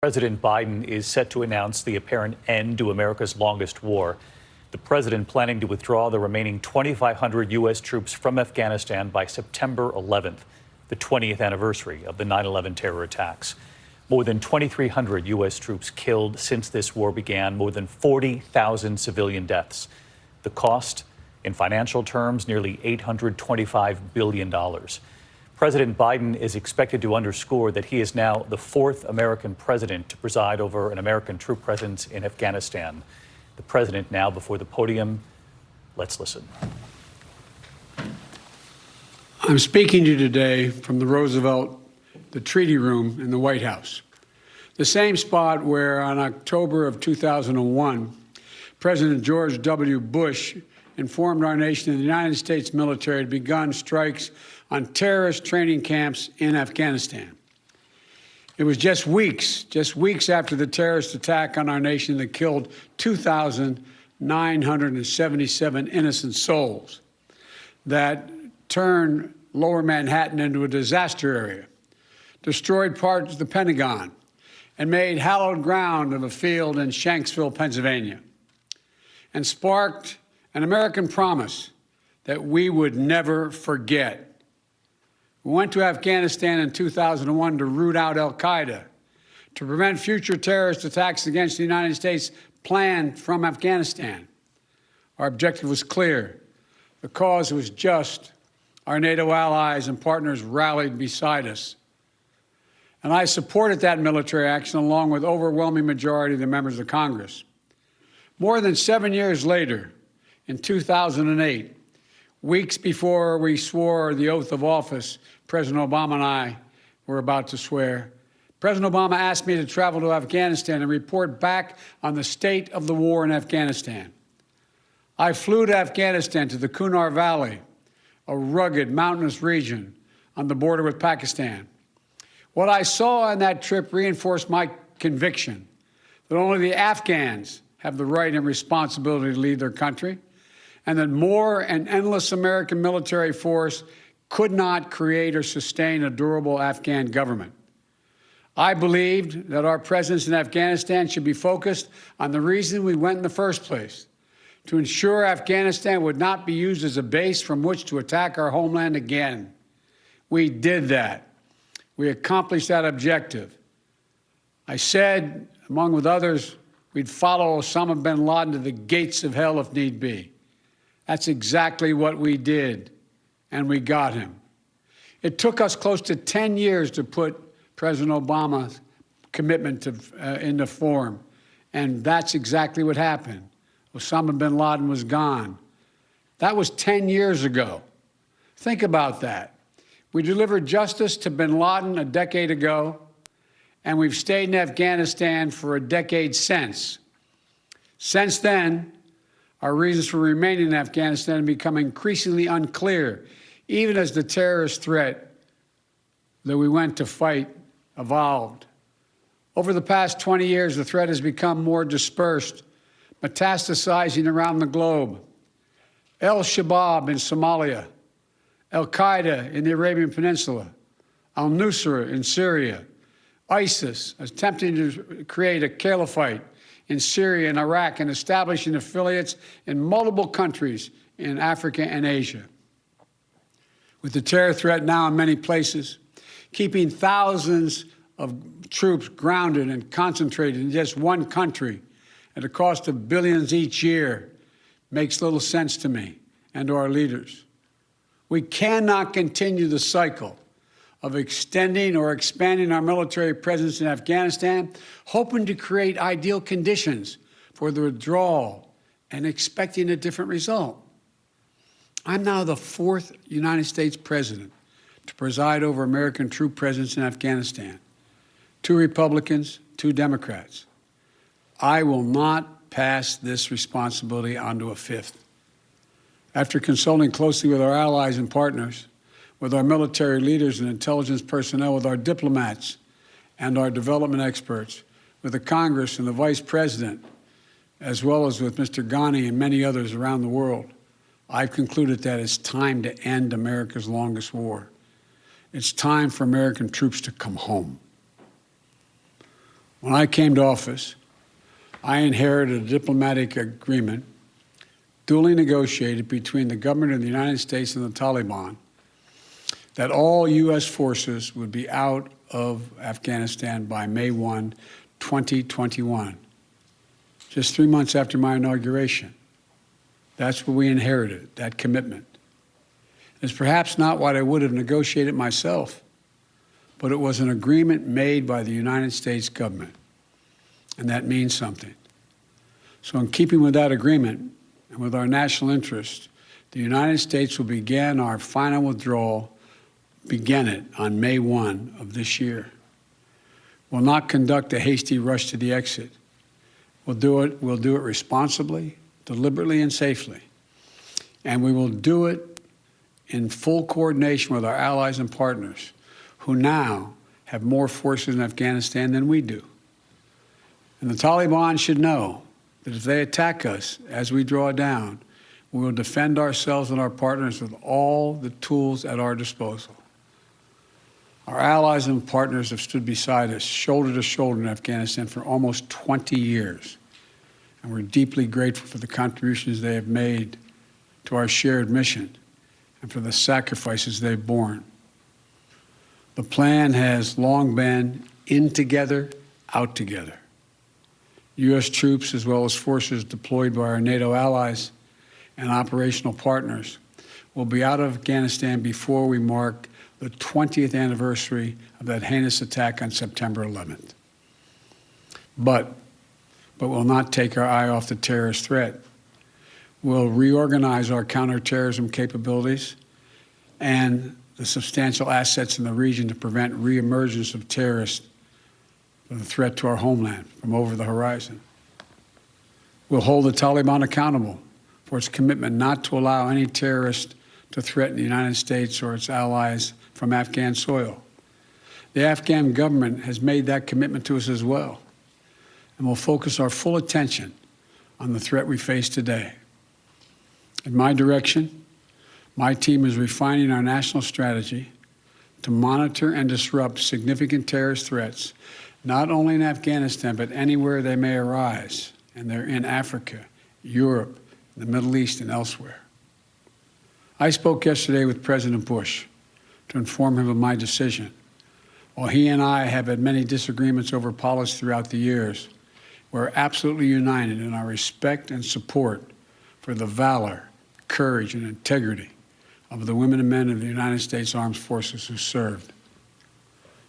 President Biden is set to announce the apparent end to America's longest war. The president planning to withdraw the remaining 2,500 U.S. troops from Afghanistan by September 11th, the 20th anniversary of the 9/11 terror attacks. More than 2,300 U.S. troops killed since this war began, more than 40,000 civilian deaths. The cost, in financial terms, nearly $825 billion. President Biden is expected to underscore that he is now the fourth American president to preside over an American troop presence in Afghanistan. The president now before the podium. Let's listen. I'm speaking to you today from the Roosevelt, the Treaty Room in the White House, the same spot where on October of 2001, President George W. Bush informed our nation that the United States military had begun strikes on terrorist training camps in Afghanistan. It was just weeks after the terrorist attack on our nation that killed 2,977 innocent souls, that turned Lower Manhattan into a disaster area, destroyed parts of the Pentagon, and made hallowed ground of a field in Shanksville, Pennsylvania, and sparked an American promise that we would never forget. We went to Afghanistan in 2001 to root out al-Qaeda, to prevent future terrorist attacks against the United States planned from Afghanistan. Our objective was clear. The cause was just. Our NATO allies and partners rallied beside us. And I supported that military action along with overwhelming majority of the members of Congress. More than 7 years later, in 2008, weeks before we swore the oath of office, President Obama and I were about to swear, President Obama asked me to travel to Afghanistan and report back on the state of the war in Afghanistan. I flew to Afghanistan, to the Kunar Valley, a rugged mountainous region on the border with Pakistan. What I saw on that trip reinforced my conviction that only the Afghans have the right and responsibility to lead their country, and that more and endless American military force could not create or sustain a durable Afghan government. I believed that our presence in Afghanistan should be focused on the reason we went in the first place, to ensure Afghanistan would not be used as a base from which to attack our homeland again. We did that. We accomplished that objective. I said, among with others, we'd follow Osama bin Laden to the gates of hell if need be. That's exactly what we did, and we got him. It took us close to 10 years to put President Obama's commitment into form, and that's exactly what happened. Osama bin Laden was gone. That was 10 years ago. Think about that. We delivered justice to bin Laden a decade ago, and we've stayed in Afghanistan for a decade since. Since then, our reasons for remaining in Afghanistan have become increasingly unclear, even as the terrorist threat that we went to fight evolved. Over the past 20 years, the threat has become more dispersed, metastasizing around the globe. Al-Shabaab in Somalia, al-Qaeda in the Arabian Peninsula, al-Nusra in Syria, ISIS attempting to create a caliphate in Syria and Iraq, and establishing affiliates in multiple countries in Africa and Asia. With the terror threat now in many places, keeping thousands of troops grounded and concentrated in just one country at a cost of billions each year makes little sense to me and to our leaders. We cannot continue the cycle of extending or expanding our military presence in Afghanistan, hoping to create ideal conditions for the withdrawal and expecting a different result. I'm now the fourth United States president to preside over American troop presence in Afghanistan. 2 Republicans, 2 Democrats. I will not pass this responsibility on to a fifth. After consulting closely with our allies and partners, with our military leaders and intelligence personnel, with our diplomats and our development experts, with the Congress and the Vice President, as well as with Mr. Ghani and many others around the world, I've concluded that it's time to end America's longest war. It's time for American troops to come home. When I came to office, I inherited a diplomatic agreement duly negotiated between the government of the United States and the Taliban that all U.S. forces would be out of Afghanistan by May 1, 2021, just 3 months after my inauguration. That's what we inherited, that commitment. It's perhaps not what I would have negotiated myself, but it was an agreement made by the United States government, and that means something. So in keeping with that agreement and with our national interest, the United States will begin our final withdrawal, begin it on May 1 of this year. We'll not conduct a hasty rush to the exit. We'll do it responsibly, deliberately, and safely. And we will do it in full coordination with our allies and partners, who now have more forces in Afghanistan than we do. And the Taliban should know that if they attack us as we draw down, we will defend ourselves and our partners with all the tools at our disposal. Our allies and partners have stood beside us, shoulder to shoulder in Afghanistan for almost 20 years. And we're deeply grateful for the contributions they have made to our shared mission and for the sacrifices they've borne. The plan has long been in together, out together. U.S. troops, as well as forces deployed by our NATO allies and operational partners, will be out of Afghanistan before we mark the 20th anniversary of that heinous attack on September 11th. But we'll not take our eye off the terrorist threat. We'll reorganize our counterterrorism capabilities and the substantial assets in the region to prevent reemergence of terrorists and the threat to our homeland from over the horizon. We'll hold the Taliban accountable for its commitment not to allow any terrorist to threaten the United States or its allies from Afghan soil. The Afghan government has made that commitment to us as well, and we'll focus our full attention on the threat we face today. In my direction, my team is refining our national strategy to monitor and disrupt significant terrorist threats, not only in Afghanistan, but anywhere they may arise, and they're in Africa, Europe, the Middle East, and elsewhere. I spoke yesterday with President Bush to inform him of my decision. While he and I have had many disagreements over policy throughout the years, we're absolutely united in our respect and support for the valor, courage, and integrity of the women and men of the United States Armed Forces who served.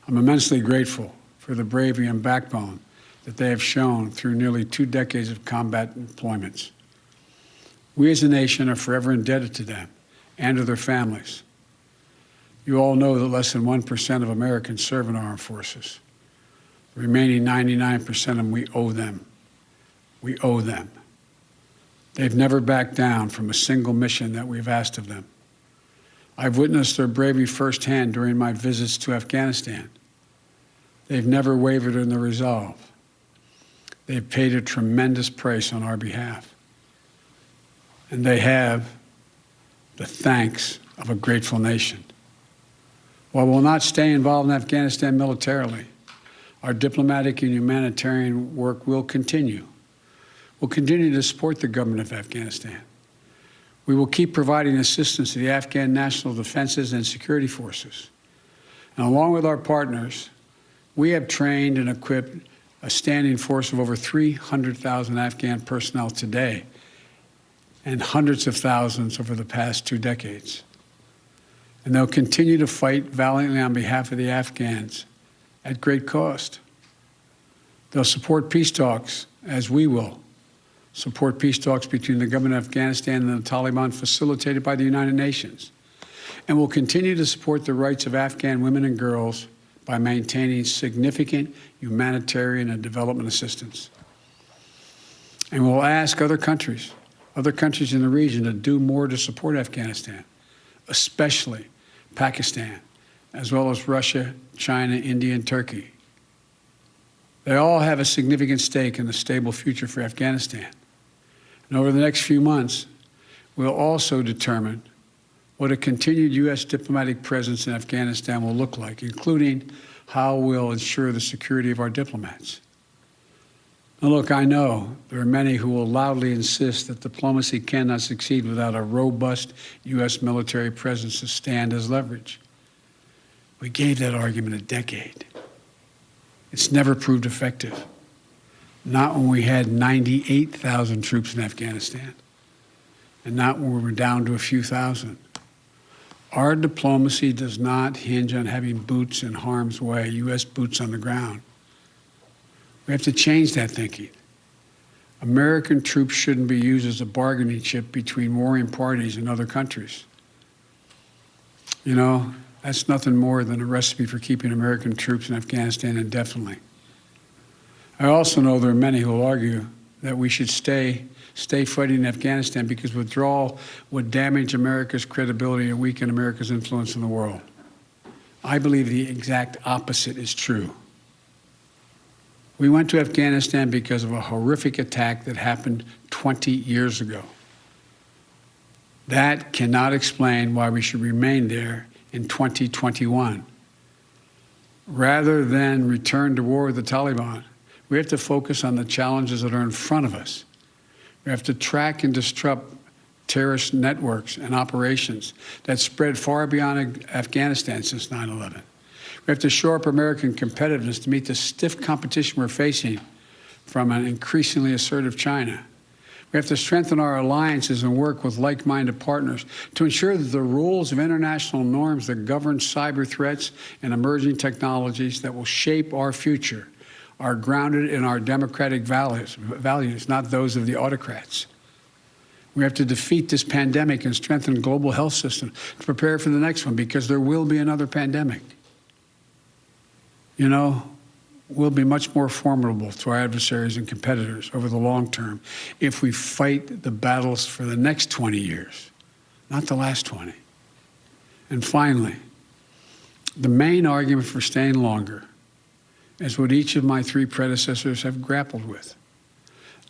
I'm immensely grateful for the bravery and backbone that they have shown through nearly 2 decades of combat deployments. We as a nation are forever indebted to them and to their families. You all know that less than 1% of Americans serve in our armed forces. The remaining 99% of them, we owe them. We owe them. They've never backed down from a single mission that we've asked of them. I've witnessed their bravery firsthand during my visits to Afghanistan. They've never wavered in their resolve. They've paid a tremendous price on our behalf. And they have the thanks of a grateful nation. While we'll not stay involved in Afghanistan militarily, our diplomatic and humanitarian work will continue. We'll continue to support the government of Afghanistan. We will keep providing assistance to the Afghan national defenses and security forces. And along with our partners, we have trained and equipped a standing force of over 300,000 Afghan personnel today and hundreds of thousands over the past 2 decades. And they'll continue to fight valiantly on behalf of the Afghans at great cost. They'll support peace talks, as we will support peace talks between the government of Afghanistan and the Taliban facilitated by the United Nations. And we'll continue to support the rights of Afghan women and girls by maintaining significant humanitarian and development assistance. And we'll ask other countries in the region to do more to support Afghanistan, especially Pakistan, as well as Russia, China, India, and Turkey. They all have a significant stake in the stable future for Afghanistan. And over the next few months, we'll also determine what a continued U.S. diplomatic presence in Afghanistan will look like, including how we'll ensure the security of our diplomats. Now, look, I know there are many who will loudly insist that diplomacy cannot succeed without a robust U.S. military presence to stand as leverage. We gave that argument a decade. It's never proved effective. Not when we had 98,000 troops in Afghanistan, and not when we were down to a few thousand. Our diplomacy does not hinge on having boots in harm's way, U.S. boots on the ground. We have to change that thinking. American troops shouldn't be used as a bargaining chip between warring parties and other countries. You know, that's nothing more than a recipe for keeping American troops in Afghanistan indefinitely. I also know there are many who will argue that we should stay fighting in Afghanistan because withdrawal would damage America's credibility and weaken America's influence in the world. I believe the exact opposite is true. We went to Afghanistan because of a horrific attack that happened 20 years ago. That cannot explain why we should remain there in 2021. Rather than return to war with the Taliban, we have to focus on the challenges that are in front of us. We have to track and disrupt terrorist networks and operations that spread far beyond Afghanistan since 9/11. We have to shore up American competitiveness to meet the stiff competition we're facing from an increasingly assertive China. We have to strengthen our alliances and work with like-minded partners to ensure that the rules of international norms that govern cyber threats and emerging technologies that will shape our future are grounded in our democratic values, not those of the autocrats. We have to defeat this pandemic and strengthen the global health system to prepare for the next one, because there will be another pandemic. You know, we'll be much more formidable to our adversaries and competitors over the long term if we fight the battles for the next 20 years, not the last 20. And finally, the main argument for staying longer is what each of my three predecessors have grappled with.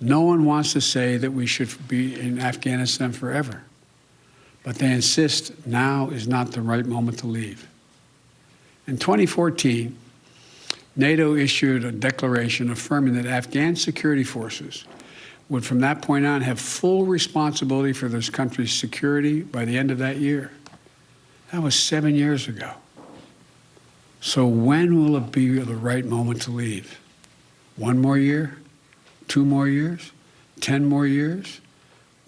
No one wants to say that we should be in Afghanistan forever, but they insist now is not the right moment to leave. In 2014, NATO issued a declaration affirming that Afghan security forces would from that point on have full responsibility for this country's security by the end of that year. That was 7 years ago. So when will it be the right moment to leave? 1 more year? 2 more years? 10 more years?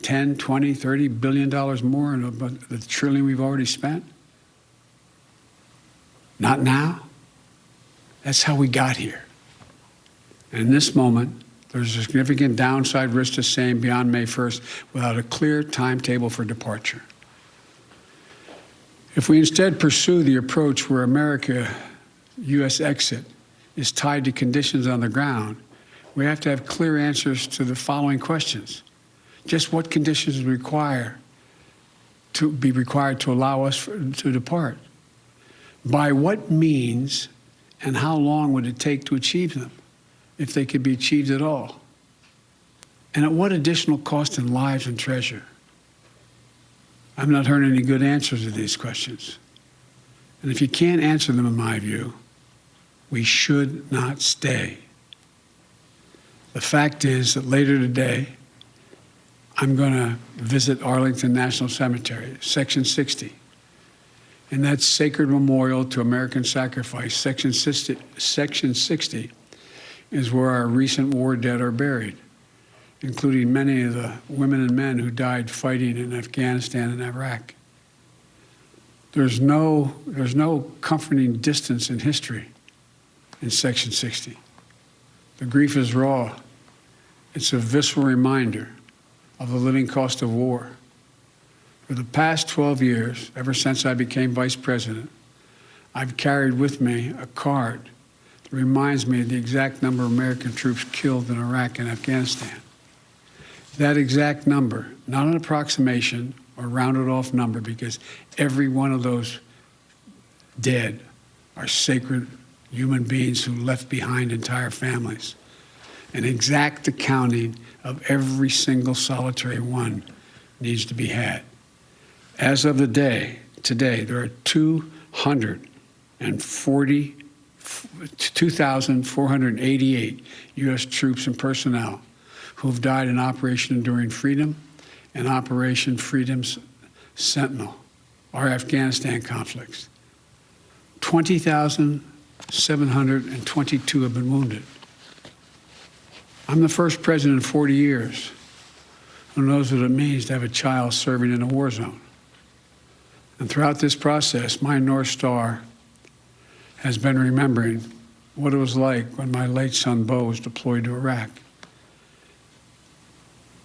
10, 20, $30 billion more than the trillion we've already spent? Not now. That's how we got here. And in this moment, there's a significant downside risk to staying beyond May 1st without a clear timetable for departure. If we instead pursue the approach where U.S. exit is tied to conditions on the ground, we have to have clear answers to the following questions. Just what conditions be required to allow us to depart? By what means and how long would it take to achieve them, if they could be achieved at all? And at what additional cost in lives and treasure? I've not heard any good answers to these questions. And if you can't answer them, in my view, we should not stay. The fact is that later today, I'm going to visit Arlington National Cemetery, Section 60. And that sacred memorial to American sacrifice, Section 60, is where our recent war dead are buried, including many of the women and men who died fighting in Afghanistan and Iraq. There's no comforting distance in history in Section 60. The grief is raw. It's a visceral reminder of the living cost of war. For the past 12 years, ever since I became vice president, I've carried with me a card that reminds me of the exact number of American troops killed in Iraq and Afghanistan. That exact number, not an approximation or rounded off number, because every one of those dead are sacred human beings who left behind entire families. An exact accounting of every single solitary one needs to be had. As of today, there are 240 2,488 U.S. troops and personnel who have died in Operation Enduring Freedom and Operation Freedom's Sentinel, our Afghanistan conflicts. 20,722 have been wounded. I'm the first president in 40 years who knows what it means to have a child serving in a war zone. And throughout this process, my North Star has been remembering what it was like when my late son, Bo, was deployed to Iraq.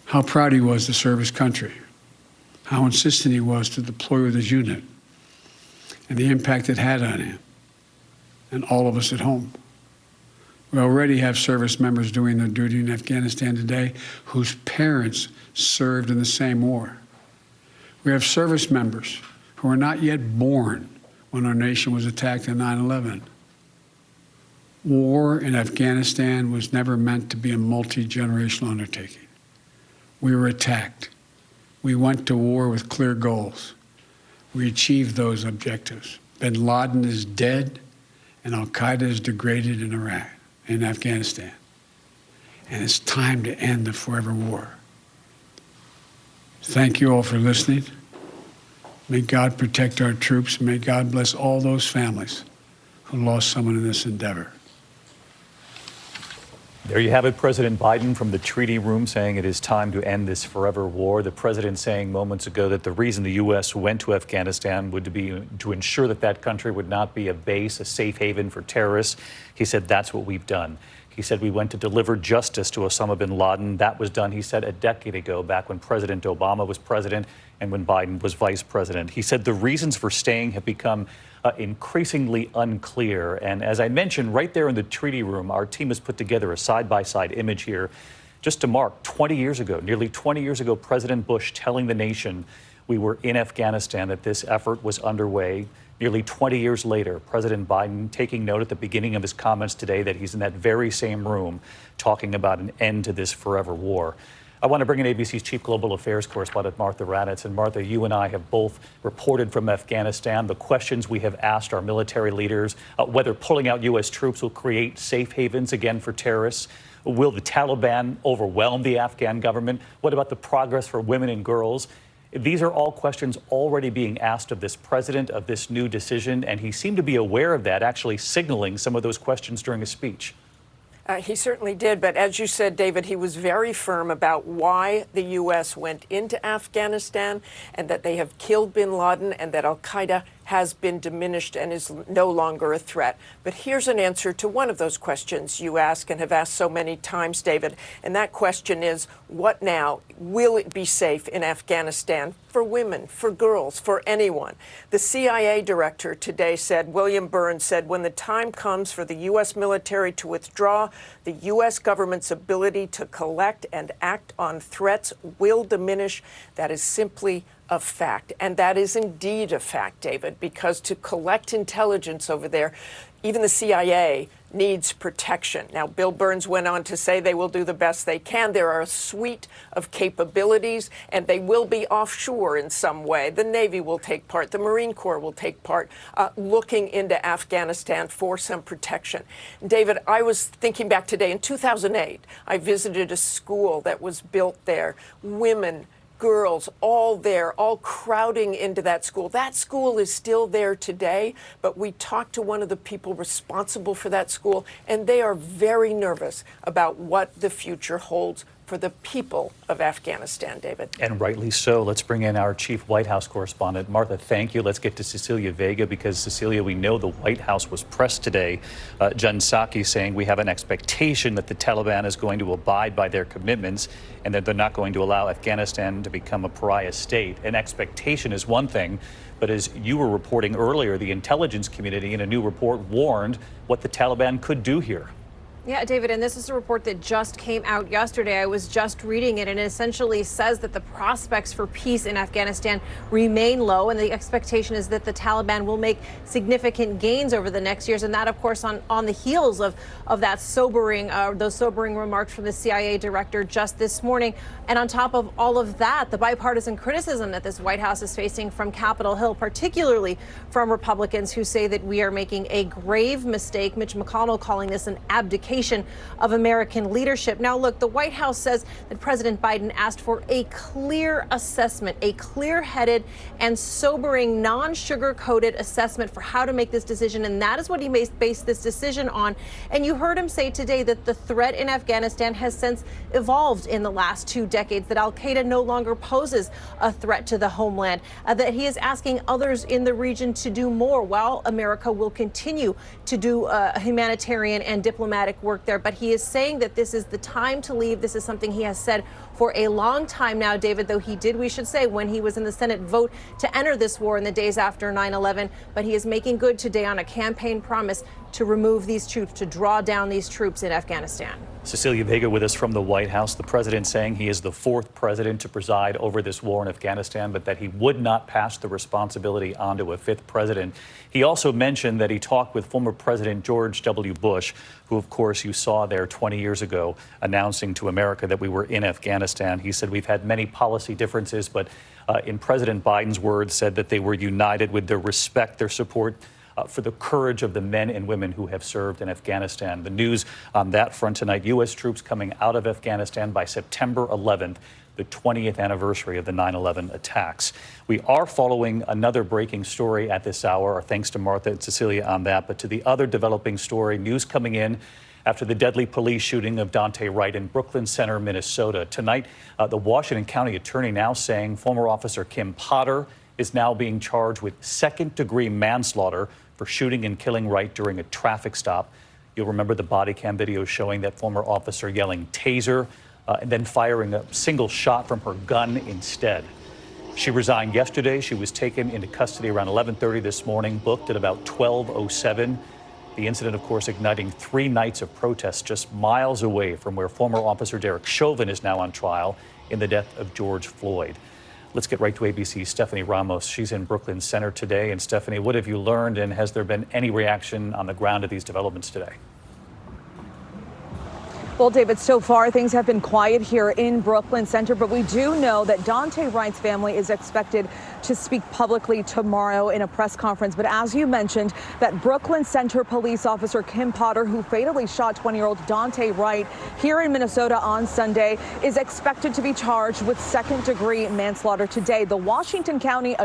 How proud he was to serve his country, how insistent he was to deploy with his unit, and the impact it had on him and all of us at home. We already have service members doing their duty in Afghanistan today whose parents served in the same war. We have service members who were not yet born when our nation was attacked on 9/11. War in Afghanistan was never meant to be a multi-generational undertaking. We were attacked. We went to war with clear goals. We achieved those objectives. Bin Laden is dead, and Al-Qaeda is degraded in Iraq, in Afghanistan. And it's time to end the forever war. Thank you all for listening. May God protect our troops, and may God bless all those families who lost someone in this endeavor. There you have it, President Biden from the treaty room saying it is time to end this forever war. The president saying moments ago that the reason the U.S. went to Afghanistan would be to ensure that that country would not be a base, a safe haven for terrorists. He said that's what we've done. He said we went to deliver justice to Osama bin Laden. That was done, he said, a decade ago, back when President Obama was president and when Biden was vice president. He said the reasons for staying have become increasingly unclear. And as I mentioned, right there in the treaty room, our team has put together a side-by-side image here just to mark 20 years ago, nearly 20 years ago, President Bush telling the nation we were in Afghanistan, that this effort was underway. Nearly 20 years later, President Biden taking note at the beginning of his comments today that he's in that very same room talking about an end to this forever war. I want to bring in ABC's Chief Global Affairs Correspondent, Martha Raddatz. And Martha, you and I have both reported from Afghanistan. The questions we have asked our military leaders, whether pulling out U.S. troops will create safe havens again for terrorists. Will the Taliban overwhelm the Afghan government? What about the progress for women and girls? These are all questions already being asked of this president, of this new decision, and he seemed to be aware of that, actually signaling some of those questions during his speech. He certainly did. But as you said, David, he was very firm about why the U.S. went into Afghanistan and that they have killed bin Laden and that al-Qaeda has been diminished and is no longer a threat. But here's an answer to one of those questions you ask and have asked so many times, David. And that question is, what now? Will it be safe in Afghanistan for women, for girls, for anyone? The CIA director today said, William Burns said, when the time comes for the U.S. military to withdraw, the U.S. government's ability to collect and act on threats will diminish. That is simply a fact. And that is indeed a fact, David, because to collect intelligence over there, even the CIA needs protection. Now, Bill Burns went on to say they will do the best they can. There are a suite of capabilities, and they will be offshore in some way. The Navy will take part. The Marine Corps will take part, looking into Afghanistan for some protection. David, I was thinking back today. In 2008, I visited a school that was built there. Women, girls, all there, all crowding into that school. That school is still there today, but we talked to one of the people responsible for that school, and they are very nervous about what the future holds for the people of Afghanistan, David. And rightly so. Let's bring in our chief White House correspondent. Martha, thank you. Let's get to Cecilia Vega because, Cecilia, we know the White House was pressed today. Jen Psaki saying we have an expectation that the Taliban is going to abide by their commitments and that they're not going to allow Afghanistan to become a pariah state. An expectation is one thing, but as you were reporting earlier, the intelligence community in a new report warned what the Taliban could do here. Yeah, David, and this is a report that just came out yesterday. I was just reading it, and it essentially says that the prospects for peace in Afghanistan remain low, and the expectation is that the Taliban will make significant gains over the next years, and that, of course, on the heels of that those sobering remarks from the CIA director just this morning. And on top of all of that, the bipartisan criticism that this White House is facing from Capitol Hill, particularly from Republicans who say that we are making a grave mistake. Mitch McConnell calling this an abdication of American leadership. Now, look, the White House says that President Biden asked for a clear assessment, a clear-headed and sobering, non-sugar-coated assessment for how to make this decision, and that is what he based this decision on. And you heard him say today that the threat in Afghanistan has since evolved in the last 2 decades, that al-Qaeda no longer poses a threat to the homeland, that he is asking others in the region to do more while America will continue to do humanitarian and diplomatic work there. But he is saying that this is the time to leave. This is something he has said for a long time now, David, though he did, we should say, when he was in the Senate, vote to enter this war in the days after 9/11. But he is making good today on a campaign promise to remove these troops, to draw down these troops in Afghanistan. Cecilia Vega with us from the White House. The president saying he is the 4th president to preside over this war in Afghanistan, but that he would not pass the responsibility on to a 5th president. He also mentioned that he talked with former President George W. Bush, who, of course, you saw there 20 years ago announcing to America that we were in Afghanistan. He said we've had many policy differences, but in President Biden's words, said that they were united with their respect, their support for the courage of the men and women who have served in Afghanistan. The news on that front tonight, U.S. troops coming out of Afghanistan by September 11th, the 20th anniversary of the 9/11 attacks. We are following another breaking story at this hour. Our thanks to Martha and Cecilia on that. But to the other developing story, news coming in after the deadly police shooting of Dante Wright in Brooklyn Center, Minnesota. Tonight, the Washington County attorney now saying former officer Kim Potter is now being charged with second-degree manslaughter for shooting and killing Wright during a traffic stop. You'll remember the body cam video showing that former officer yelling "taser" and then firing a single shot from her gun instead. She resigned yesterday. She was taken into custody around 11:30 this morning, booked at about 12:07. The incident, of course, igniting 3 nights of protests just miles away from where former officer Derek Chauvin is now on trial in the death of George Floyd. Let's get right to ABC's Stephanie Ramos. She's in Brooklyn Center today. And Stephanie, what have you learned, and has there been any reaction on the ground to these developments today? Well, David, so far things have been quiet here in Brooklyn Center, but we do know that Dante Wright's family is expected to speak publicly tomorrow in a press conference. But as you mentioned, that Brooklyn Center police officer Kim Potter, who fatally shot 20-year-old Dante Wright here in Minnesota on Sunday, is expected to be charged with second-degree manslaughter today. The Washington County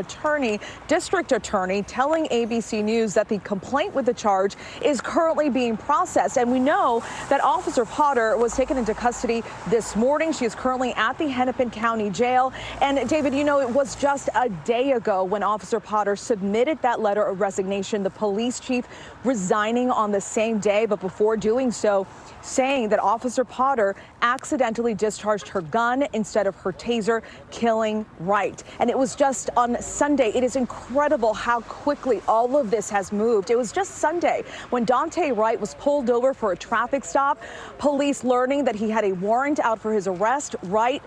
district attorney, telling ABC News that the complaint with the charge is currently being processed. And we know that Officer Potter was taken into custody this morning. She is currently at the Hennepin County Jail. And David, you know, it was just a day ago when Officer Potter submitted that letter of resignation, the police chief resigning on the same day, but before doing so, saying that Officer Potter accidentally discharged her gun instead of her taser, killing Wright. And it was just on Sunday. It is incredible how quickly all of this has moved. It was just Sunday when Dante Wright was pulled over for a traffic stop. Police learning that he had a warrant out for his arrest. Wright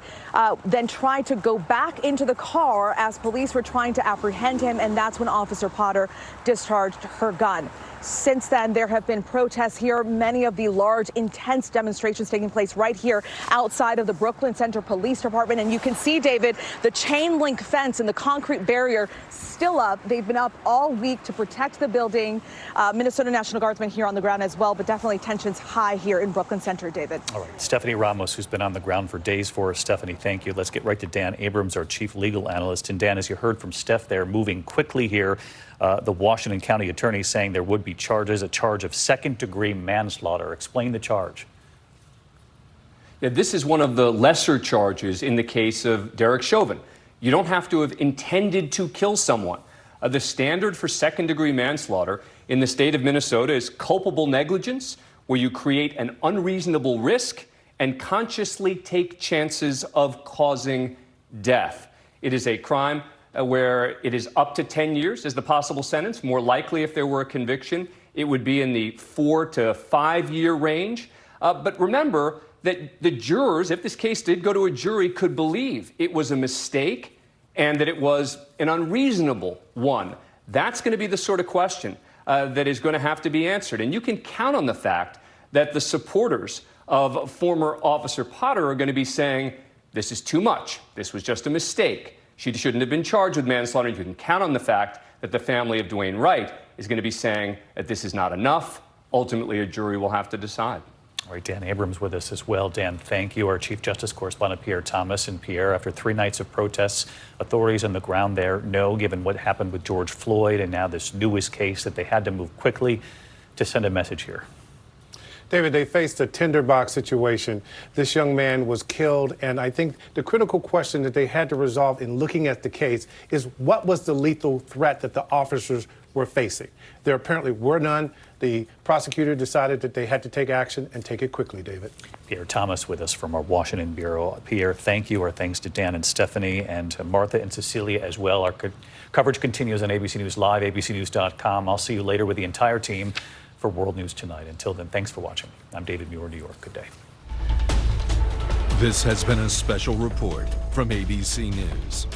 then tried to go back into the car as police were trying to apprehend him, and that's when Officer Potter discharged her gun. Since then, there have been protests here, many of the large, intense demonstrations taking place right here outside of the Brooklyn Center Police Department. And you can see, David, the chain link fence and the concrete barrier still up. They've been up all week to protect the building. Minnesota National Guardsmen here on the ground as well, but definitely tensions high here in Brooklyn Center, David. All right, Stephanie Ramos, who's been on the ground for days for us. Stephanie, thank you. Let's get right to Dan Abrams, our chief legal analyst. And Dan, as you heard from Steph there, moving quickly here. The Washington County attorney saying there would be charges, a charge of second-degree manslaughter. Explain the charge. Yeah, this is one of the lesser charges in the case of Derek Chauvin. You don't have to have intended to kill someone. The standard for second-degree manslaughter in the state of Minnesota is culpable negligence, where you create an unreasonable risk and consciously take chances of causing death. It is a crime where it is up to 10 years as the possible sentence. More likely, if there were a conviction, it would be in the 4 to 5 year range. But remember that the jurors, if this case did go to a jury, could believe it was a mistake and that it was an unreasonable one. That's going to be the sort of question that is going to have to be answered. And you can count on the fact that the supporters of former Officer Potter are going to be saying, this is too much. This was just a mistake. She shouldn't have been charged with manslaughter. You can count on the fact that the family of Dwayne Wright is going to be saying that this is not enough. Ultimately, a jury will have to decide. All right, Dan Abrams with us as well. Dan, thank you. Our Chief Justice correspondent Pierre Thomas. And Pierre, after 3 nights of protests, authorities on the ground there know, given what happened with George Floyd and now this newest case, that they had to move quickly to send a message here. David, they faced a tinderbox situation. This young man was killed, and I think the critical question that they had to resolve in looking at the case is what was the lethal threat that the officers were facing? There apparently were none. The prosecutor decided that they had to take action and take it quickly, David. Pierre Thomas with us from our Washington Bureau. Pierre, thank you. Our thanks to Dan and Stephanie and Martha and Cecilia as well. Our coverage continues on ABC News Live, abcnews.com. I'll see you later with the entire team for World News Tonight. Until then, thanks for watching. I'm David Muir, New York. Good day. This has been a special report from ABC News.